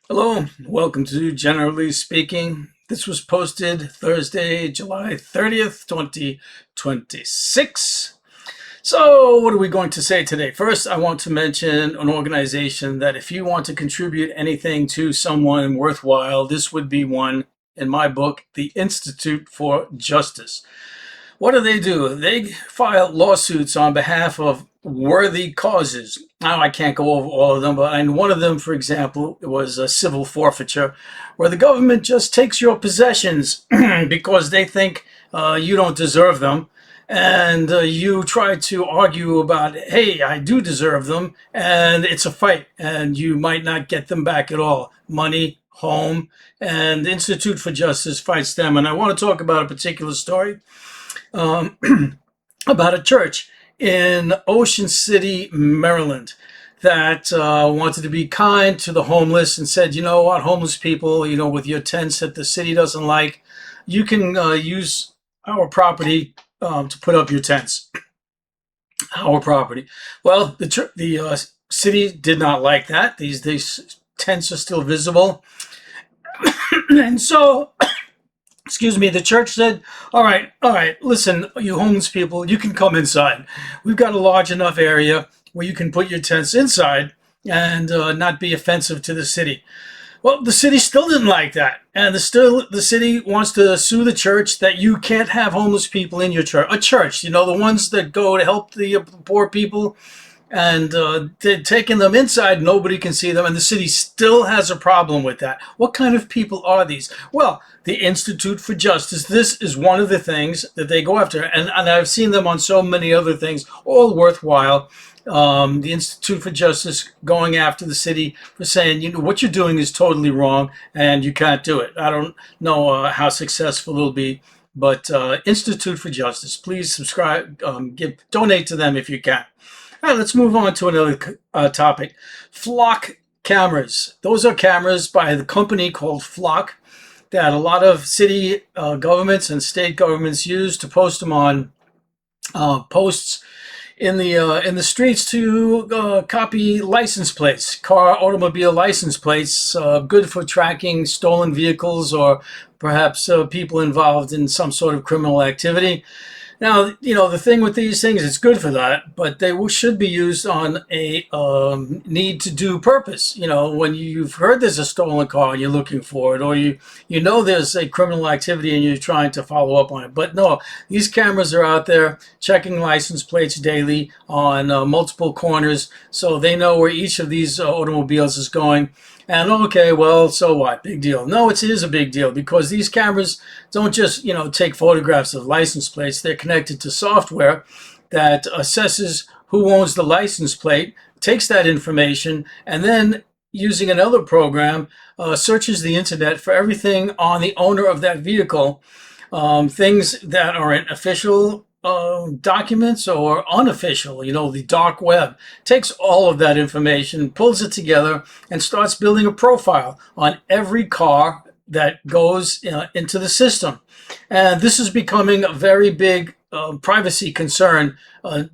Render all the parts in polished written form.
Hello, welcome to Generally Speaking. This was posted Thursday, July 30th, 2026. So, what are we going to say today? First, I want to mention an organization that if you want to contribute anything to someone worthwhile, this would be one in my book, the Institute for Justice. What do? They file lawsuits on behalf of worthy causes. Now, I can't go over all of them, but one of them, for example, was a civil forfeiture, where the government just takes your possessions because they think you don't deserve them. And you try to argue about, hey, I do deserve them, and it's a fight, and you might not get them back at all. Money, home, and the Institute for Justice fights them. And I want to talk about a particular story um, about a church in Ocean City, Maryland, that wanted to be kind to the homeless and said, you know what, homeless people, with your tents that the city doesn't like, you can use our property to put up your tents. Our property. Well, the city did not like that. These tents are still visible, and so excuse me, the church said, all right, listen, you homeless people, you can come inside. We've got a large enough area where you can put your tents inside and not be offensive to the city. Well, the city still didn't like that. And the city wants to sue the church that you can't have homeless people in your church. A church, the ones that go to help the poor people, and they're taking them inside. Nobody can see them, and the city still has a problem with that. What kind of people are these? Well, the Institute for Justice, this is one of the things that they go after, and I've seen them on so many other things, all worthwhile. The Institute for Justice going after the city for saying, what you're doing is totally wrong and you can't do it. I don't know how successful it'll be, but Institute for Justice, please subscribe, donate to them if you can. All right, let's move on to another topic. Flock cameras. Those are cameras by the company called Flock that a lot of city governments and state governments use to post them on posts in the streets to copy license plates, automobile license plates, good for tracking stolen vehicles or perhaps people involved in some sort of criminal activity. Now, the thing with these things, it's good for that, but they should be used on a need to do purpose. When you've heard there's a stolen car and you're looking for it, or you know there's a criminal activity and you're trying to follow up on it. But no, these cameras are out there checking license plates daily on multiple corners, so they know where each of these automobiles is going. And okay, well, so what? Big deal. No, it is a big deal because these cameras don't just, take photographs of license plates. They're connected to software that assesses who owns the license plate, takes that information, and then using another program, searches the internet for everything on the owner of that vehicle, things that are in official documents or unofficial, the dark web, takes all of that information, pulls it together, and starts building a profile on every car that goes into the system. And this is becoming a very big privacy concern.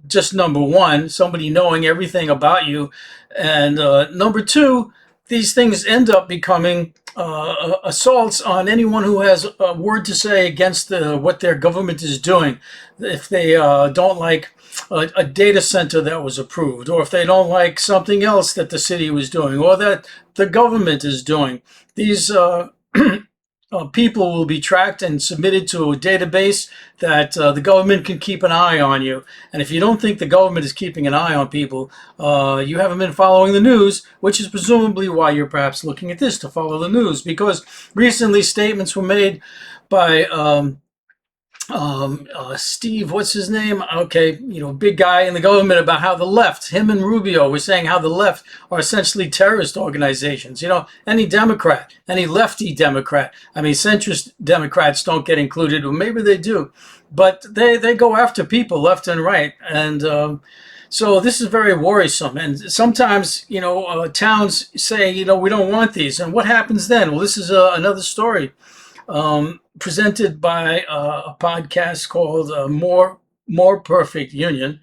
Just number one, somebody knowing everything about you. And number two, these things end up becoming assaults on anyone who has a word to say against what their government is doing. If they don't like a data center that was approved, or if they don't like something else that the city was doing, or that the government is doing, these people will be tracked and submitted to a database that the government can keep an eye on you. And if you don't think the government is keeping an eye on people, you haven't been following the news, which is presumably why you're perhaps looking at this, to follow the news. Because recently statements were made by Steve, what's his name? Okay, big guy in the government, about how the left, him and Rubio, were saying how the left are essentially terrorist organizations. Any Democrat, any lefty Democrat, centrist Democrats don't get included, or maybe they do, but they go after people left and right. And so this is very worrisome. And sometimes, towns say, we don't want these. And what happens then? Well, this is another story. Presented by a podcast called More Perfect Union.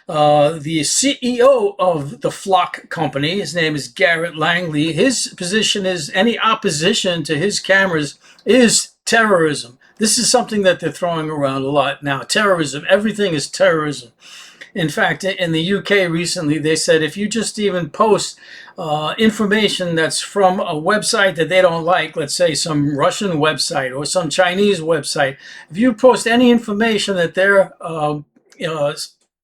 The CEO of the Flock Company, his name is Garrett Langley. His position is any opposition to his cameras is terrorism. This is something that they're throwing around a lot now. Terrorism, everything is terrorism. In fact, in the UK recently, they said if you just even post information that's from a website that they don't like, let's say some Russian website or some Chinese website, if you post any information that they're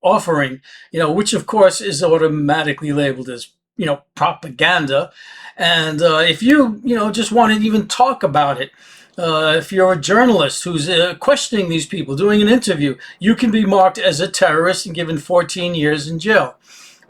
offering, which of course is automatically labeled as, propaganda. And if you, just want to even talk about it, if you're a journalist who's questioning these people, doing an interview, you can be marked as a terrorist and given 14 years in jail.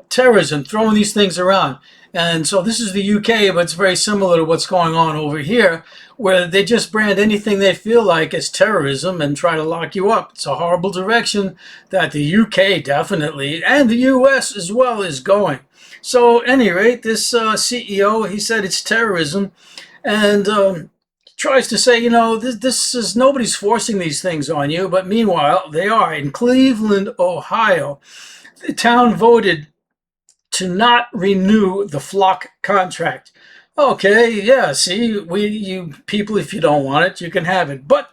Terrorism, throwing these things around. And so this is the UK, but it's very similar to what's going on over here, where they just brand anything they feel like as terrorism and try to lock you up. It's a horrible direction that the UK definitely, and the US as well, is going. So at any rate, this CEO, he said it's terrorism, and tries to say, this is, nobody's forcing these things on you, but meanwhile, they are. In Cleveland, Ohio, the town voted to not renew the Flock contract. Okay, yeah, see, you people, if you don't want it, you can have it. But,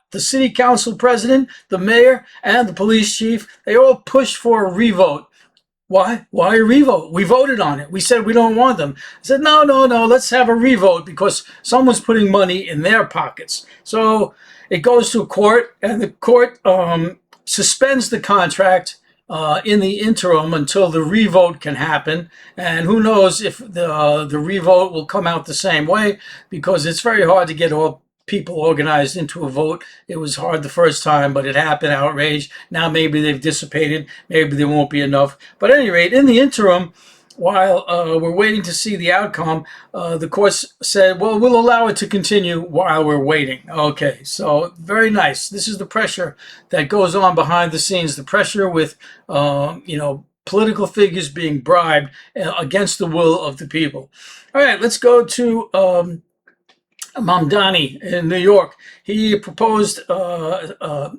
the city council president, the mayor, and the police chief, they all pushed for a revote. Why? Why a revote? We voted on it. We said we don't want them. I said, no, let's have a revote because someone's putting money in their pockets. So it goes to court, and the court suspends the contract in the interim until the revote can happen. And who knows if the revote will come out the same way, because it's very hard to get all people organized into a vote. It was hard the first time, but it happened, outrage. Now maybe they've dissipated. Maybe there won't be enough. But at any rate, in the interim, while we're waiting to see the outcome, the court said, well, we'll allow it to continue while we're waiting. Okay, so very nice. This is the pressure that goes on behind the scenes, the pressure with, political figures being bribed against the will of the people. All right, let's go to Mamdani in New York. He proposed a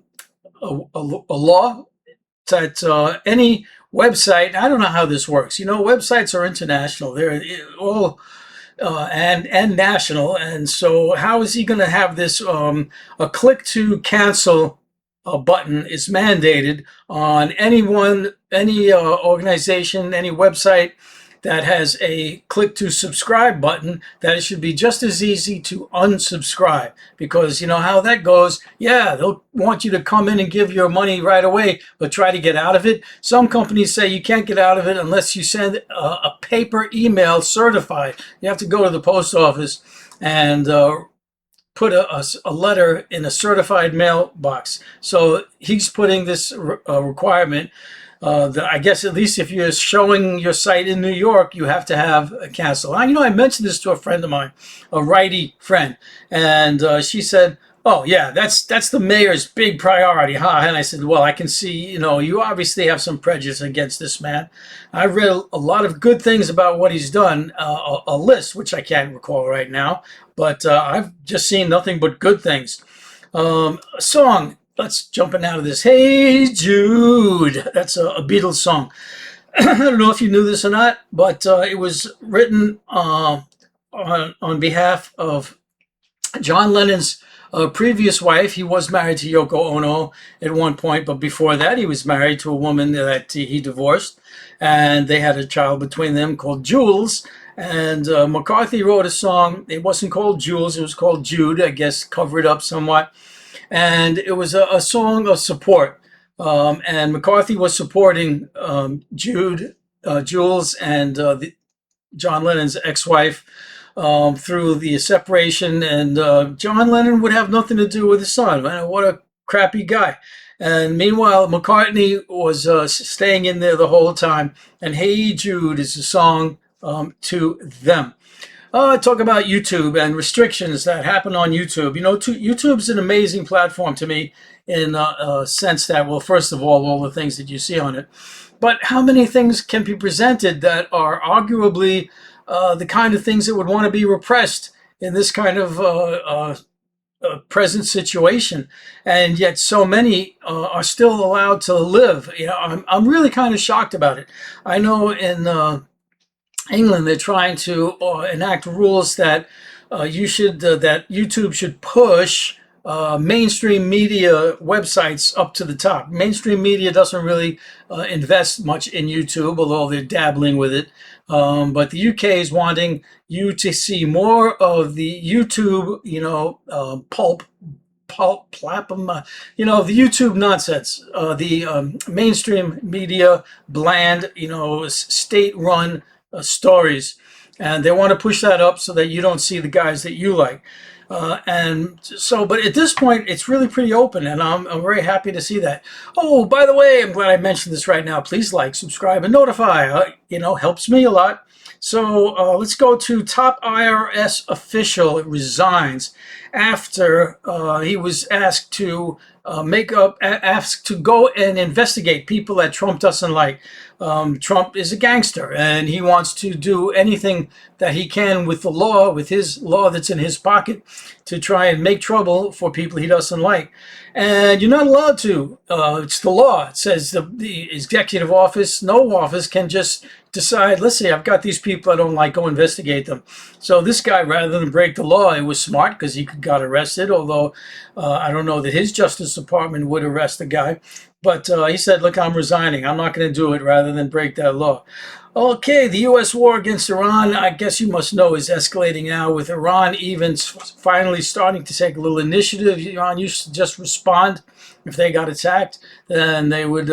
law that any website, I don't know how this works. Websites are international. They're all and national. And so how is he going to have this? A click to cancel button is mandated on any organization, any website that has a click to subscribe button, that it should be just as easy to unsubscribe, because you know how that goes. Yeah, they'll want you to come in and give your money right away, but try to get out of it. Some companies say you can't get out of it unless you send a paper email certified. You have to go to the post office and put a letter in a certified mailbox. So he's putting this requirement. I guess at least if you're showing your site in New York, you have to have a cancel. I mentioned this to a friend of mine, a righty friend, and she said, "Oh yeah, that's the mayor's big priority, huh?" And I said, "Well, I can see, you obviously have some prejudice against this man. I've read a lot of good things about what he's done, a list which I can't recall right now, but I've just seen nothing but good things." A song. Let's jumping out of this. Hey Jude. That's a Beatles song. I don't know if you knew this or not, but it was written on behalf of John Lennon's previous wife. He was married to Yoko Ono at one point, but before that, he was married to a woman that he divorced, and they had a child between them called Jules. And McCartney wrote a song. It wasn't called Jules. It was called Jude, I guess, covered up somewhat. And it was a song of support. And McCarthy was supporting Jules, and John Lennon's ex-wife through the separation. And John Lennon would have nothing to do with his son. Man, what a crappy guy. And meanwhile, McCartney was staying in there the whole time. And Hey Jude is a song to them. Talk about YouTube and restrictions that happen on YouTube. YouTube's an amazing platform to me in a sense that, well, first of all the things that you see on it, but how many things can be presented that are arguably the kind of things that would want to be repressed in this kind of present situation, and yet so many are still allowed to live. I'm really kind of shocked about it. I know in England they're trying to enact rules that that YouTube should push mainstream media websites up to the top. Mainstream media doesn't really invest much in YouTube, although they're dabbling with it. But the UK is wanting you to see more of the YouTube, plapham, the YouTube nonsense, the mainstream media, bland, state-run stories. And they want to push that up so that you don't see the guys that you like. And so, but at this point, it's really pretty open, and I'm very happy to see that. Oh, by the way, I'm glad I mentioned this right now. Please like, subscribe, and notify. Helps me a lot. So let's go to top IRS official resigns after he was asked to asked to go and investigate people that Trump doesn't like. Trump is a gangster, and he wants to do anything that he can with the law, with his law that's in his pocket, to try and make trouble for people he doesn't like. And you're not allowed to. It's the law. It says the executive office, no office, can just decide, let's see, I've got these people I don't like, go investigate them. So this guy, rather than break the law, it was smart because he got arrested, although I don't know that his Justice Department would arrest the guy. But he said, look, I'm resigning. I'm not going to do it rather than break that law. Okay, the U.S. war against Iran, I guess you must know, is escalating now, with Iran even finally starting to take a little initiative. Iran used to just respond. If they got attacked, then they would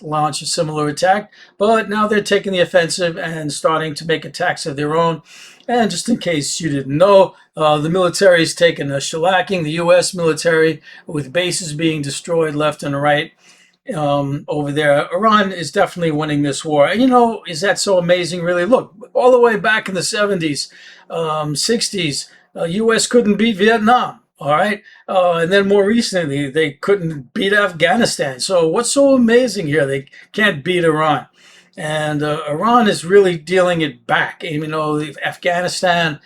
launch a similar attack. But now they're taking the offensive and starting to make attacks of their own. And just in case you didn't know, the military's taken a shellacking, the U.S. military, with bases being destroyed left and right. Over there, Iran is definitely winning this war. And is that so amazing, really? Look, all the way back in the 70s, 60s, U.S. couldn't beat Vietnam. All right. And then more recently, they couldn't beat Afghanistan. So what's so amazing here? They can't beat Iran. And Iran is really dealing it back. Afghanistan,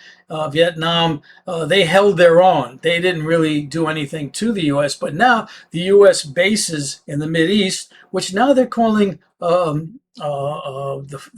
Vietnam, they held their own. They didn't really do anything to the U.S. But now the U.S. bases in the Mideast, which now they're calling the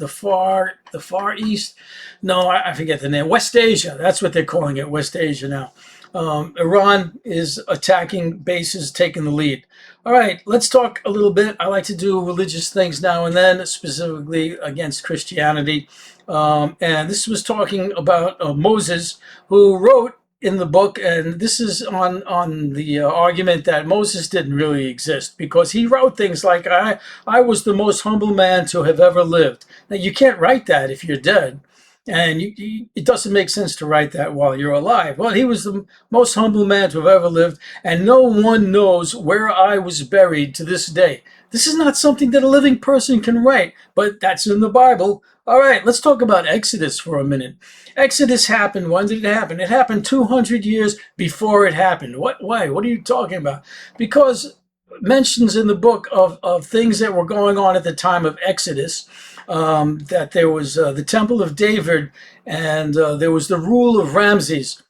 Far East. No, I forget the name. West Asia. That's what they're calling it. West Asia now. Iran is attacking bases, taking the lead. All right, let's talk a little bit. I like to do religious things now and then, specifically against Christianity. And this was talking about Moses, who wrote in the book, and this is on the argument that Moses didn't really exist, because he wrote things like, I was the most humble man to have ever lived. Now, you can't write that if you're dead. And it doesn't make sense to write that while you're alive. Well, he was the most humble man to have ever lived, and no one knows where I was buried to this day. This is not something that a living person can write, but that's in the Bible. All right, let's talk about Exodus for a minute. Exodus happened. When did it happen? It happened 200 years before it happened. Why? What are you talking about? Because mentions in the book of things that were going on at the time of Exodus, that there was the Temple of David, and there was the rule of Ramses.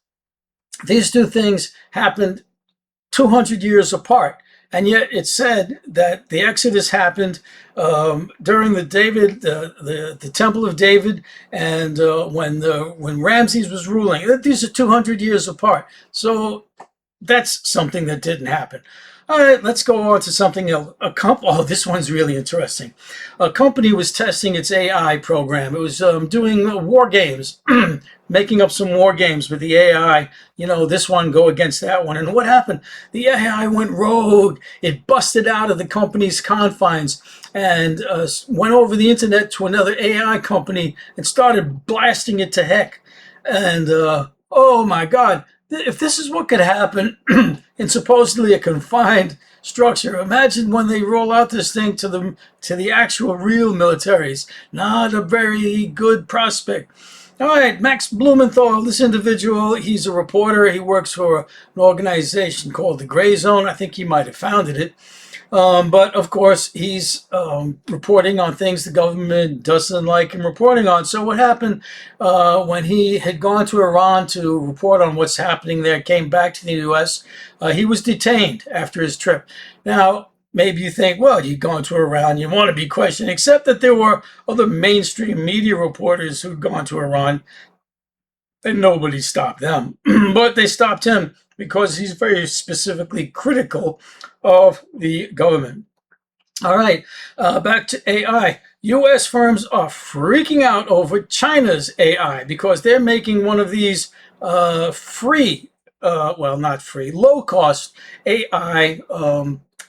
These two things happened 200 years apart, and yet it said that the Exodus happened during the Temple of David, and when Ramses was ruling. These are 200 years apart, so that's something that didn't happen. All right, let's go on to something else. Oh, this one's really interesting. A company was testing its AI program. It was doing war games, making up some war games with the AI. This one go against that one. And what happened? The AI went rogue. It busted out of the company's confines and went over the internet to another AI company and started blasting it to heck. And oh my God. If this is what could happen in supposedly a confined structure, imagine when they roll out this thing to the actual real militaries. Not a very good prospect. All right, Max Blumenthal, this individual, he's a reporter. He works for an organization called the Gray Zone. I think he might have founded it. But of course, he's reporting on things the government doesn't like him reporting on. So what happened when he had gone to Iran to report on what's happening there, came back to the U.S., he was detained after his trip. Now, maybe you think, well, you've gone to Iran, you want to be questioned, except that there were other mainstream media reporters who'd gone to Iran, and nobody stopped them. But they stopped him because he's very specifically critical of the government. All right, back to AI. U.S. firms are freaking out over China's AI because they're making one of these free, well, not free, low-cost AI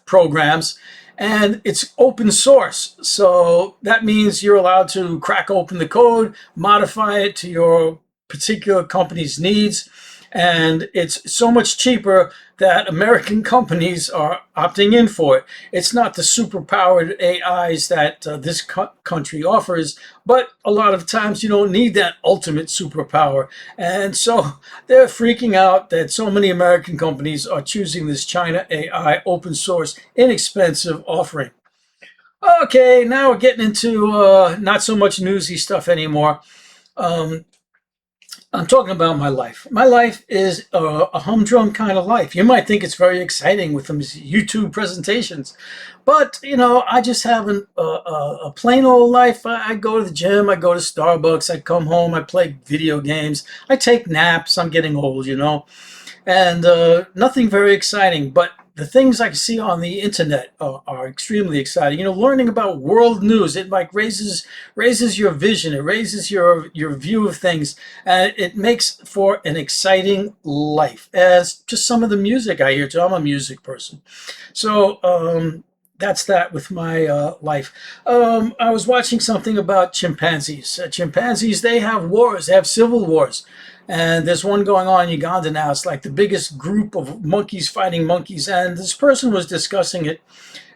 programs, and it's open source. So that means you're allowed to crack open the code, modify it to your particular company's needs, and it's so much cheaper that American companies are opting in for it. It's not the super-powered AIs that this country offers, but a lot of times you don't need that ultimate superpower. And so they're freaking out that so many American companies are choosing this China AI open source, inexpensive offering. Okay, now we're getting into not so much newsy stuff anymore. I'm talking about my life. My life is a humdrum kind of life. You might think it's very exciting with these YouTube presentations, but I just have a plain old life. I go to the gym, I go to Starbucks, I come home, I play video games, I take naps. I'm getting old, and nothing very exciting. But the things I see on the internet are extremely exciting. Learning about world news, it like raises your vision, it raises your view of things, and it makes for an exciting life. As just some of the music I hear too. I'm a music person, so that's that with my life. I was watching something about chimpanzees. Chimpanzees, they have wars, they have civil wars. And there's one going on in Uganda now. It's like the biggest group of monkeys fighting monkeys. And this person was discussing it.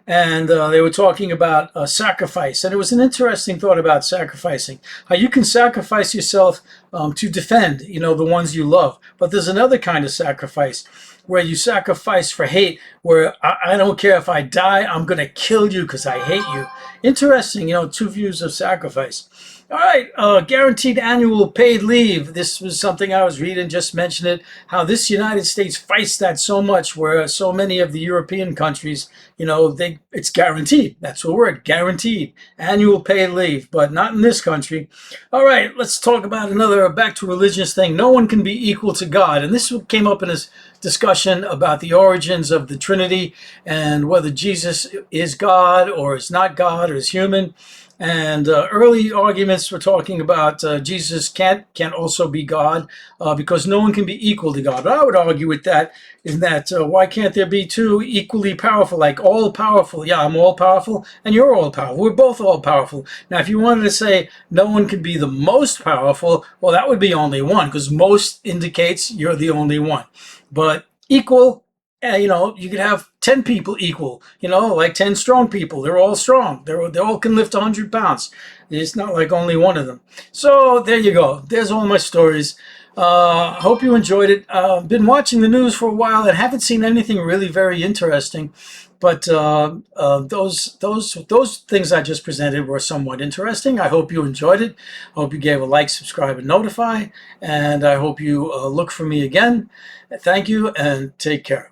And they were talking about sacrifice. And it was an interesting thought about sacrificing. How you can sacrifice yourself to defend, the ones you love. But there's another kind of sacrifice where you sacrifice for hate, where I don't care if I die, I'm going to kill you because I hate you. Interesting, two views of sacrifice. All right, guaranteed annual paid leave. This was something I was reading, just mentioned it, how this United States fights that so much, where so many of the European countries, it's guaranteed. That's the word, guaranteed. Annual paid leave, but not in this country. All right, let's talk about another back to religious thing. No one can be equal to God. And this came up in this discussion about the origins of the Trinity and whether Jesus is God or is not God or is human. And early arguments were talking about Jesus can't also be God because no one can be equal to God. But I would argue with that is that why can't there be two equally powerful, like all powerful? Yeah, I'm all powerful and you're all powerful. We're both all powerful. Now, if you wanted to say no one can be the most powerful, well, that would be only one, because most indicates you're the only one. But equal, you could have 10 people equal, like 10 strong people. They're all strong. They all can lift 100 pounds. It's not like only one of them. So there you go. There's all my stories. Hope you enjoyed it. I've been watching the news for a while and haven't seen anything really very interesting. But those things I just presented were somewhat interesting. I hope you enjoyed it. I hope you gave a like, subscribe, and notify. And I hope you look for me again. Thank you and take care.